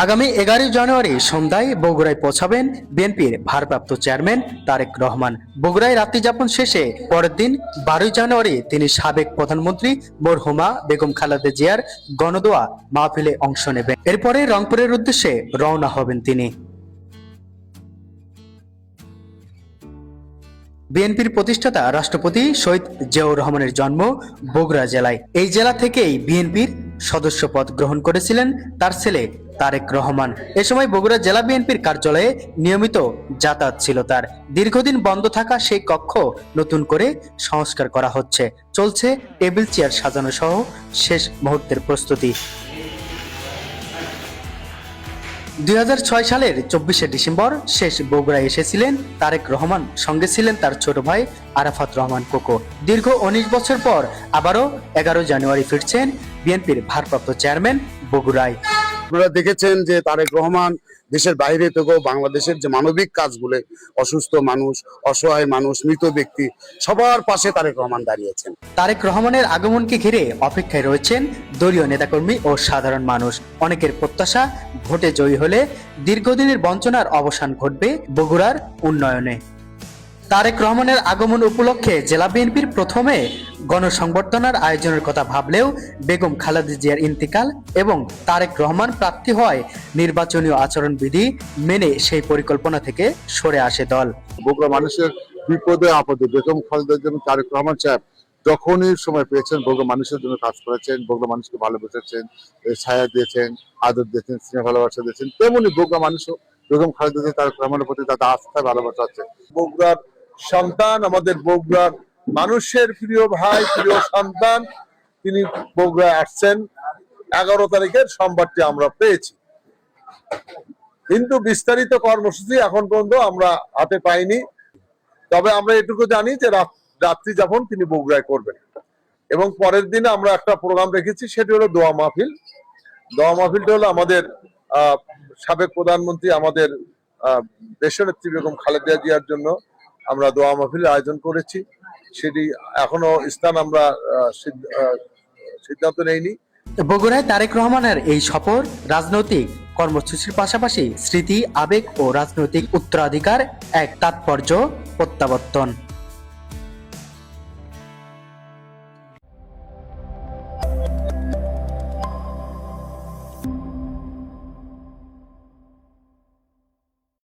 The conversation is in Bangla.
আগামী 11 জানুয়ারি সন্ধ্যায় বগুড়ায় পৌঁছাবেন বিএনপির ভারপ্রাপ্ত চেয়ারম্যান তারেক রহমান। বগুড়ায় রাত্রি যাপন শেষে পরের দিন 12 জানুয়ারি তিনি সাবেক প্রধানমন্ত্রী মরহুমা বেগম খালেদা জিয়ার গণদোয়া মাহফিলে অংশ নেবেন। এরপরে রংপুরের উদ্দেশ্যে রওনা হবেন তিনি। বিএনপির প্রতিষ্ঠাতা রাষ্ট্রপতি শহীদ জিয়াউর রহমানের জন্ম বগুড়া জেলায়। এই জেলা থেকেই বিএনপির সদস্য পদ গ্রহণ করেছিলেন তার ছেলে তারেক রহমান। এ সময় বগুড়া জেলা বিএনপির কার্যালয়ে নিয়মিত যাতায়াত ছিল তার। দীর্ঘদিন বন্ধ থাকা সেই কক্ষ নতুন করে সংস্কার করা হচ্ছে। চলছে টেবিল চেয়ার সাজানো সহ শেষ মুহূর্তের প্রস্তুতি। 2006 সালের 24শে ডিসেম্বর শেষ বগুড়ায় এসেছিলেন তারেক রহমান, সঙ্গে ছিলেন তার ছোট ভাই আরাফাত রহমান কোকো। দীর্ঘ 19 বছর পর আবারও 11 জানুয়ারি ফিরছেন বিএনপির ভারপ্রাপ্ত চেয়ারম্যান বগুড়ায়। আপনারা দেখেছেন যে তারেক রহমান দেশের বাইরে থেকেও বাংলাদেশের যে মানবিক কাজগুলো, অসুস্থ মানুষ, অসহায় মানুষ, মৃত ব্যক্তি, সবার পাশে তারেক রহমান দাঁড়িয়েছেন। তারেক রহমানের আগমনকে ঘিরে অপেক্ষায় রয়েছেন দলীয় নেতাকর্মী ও সাধারণ মানুষ। অনেকের প্রত্যাশা ভোটে জয়ী হলে দীর্ঘদিনের বঞ্চনার অবসান ঘটবে বগুড়ার উন্নয়নে। তারেক রহমানের আগমন উপলক্ষে জেলা বিএনপির প্রথমে গণসংবর্ধনার আয়োজনের কথা ভাবলেও বেগম খালেদা জিয়ার ইন্তিকাল এবং তারেক রহমান প্রার্থী হওয়ায় নির্বাচনী আচরণবিধি মেনে সেই পরিকল্পনা থেকে সরে আসে দল। বগুড়া মানুষের বিপদে আপদে বেগম খালেদার জন্য তারেক রহমান সাহেব যখনই সময় পেয়েছেন বগুড়া মানুষের জন্য কাজ করেছেন, বগুড়া মানুষকে ভালোবেসেছেন, ছায়া দিয়েছেন, আদর দিয়েছেন, স্নেহ ভালোবাসা দিয়েছেন। তেমনি বগুড়া মানুষও বেগম খালেদা জিয়া তারেক রহমানের প্রতি তাদের আস্থা ভালোবাসা আছে। বগুড়ার সন্তান, আমাদের বগুড়ার মানুষের প্রিয় ভাই, প্রিয় সন্তান, তিনি বগুড়ায় আসছেন। 11 তারিখের সোমবারটি আমরা পেয়েছি, কিন্তু বিস্তারিত কর্মসূচি এখন পর্যন্ত আমরা হাতে পাইনি। তবে আমরা এটুকু জানি যে রাত্রি যাপন তিনি বগুড়ায় করবেন এবং পরের দিনে আমরা একটা প্রোগ্রাম রেখেছি, সেটি হলো দোয়া মাহফিল। দোয়া মাহফিলটা হলো আমাদের সাবেক প্রধানমন্ত্রী, আমাদের দেশনেত্রী বেগম খালেদা জিয়ার জন্য আমরা দোয়া মাহফিলের আয়োজন করেছি। সেটি এখনো স্থান আমরা সিদ্ধান্ত নেইনি। বগুড়ায় তারেক রহমানের এই সফর রাজনৈতিক কর্মসূচির পাশাপাশি স্মৃতি, আবেগ ও রাজনৈতিক উত্তরাধিকার এক তাৎপর্য প্রত্যাবর্তন।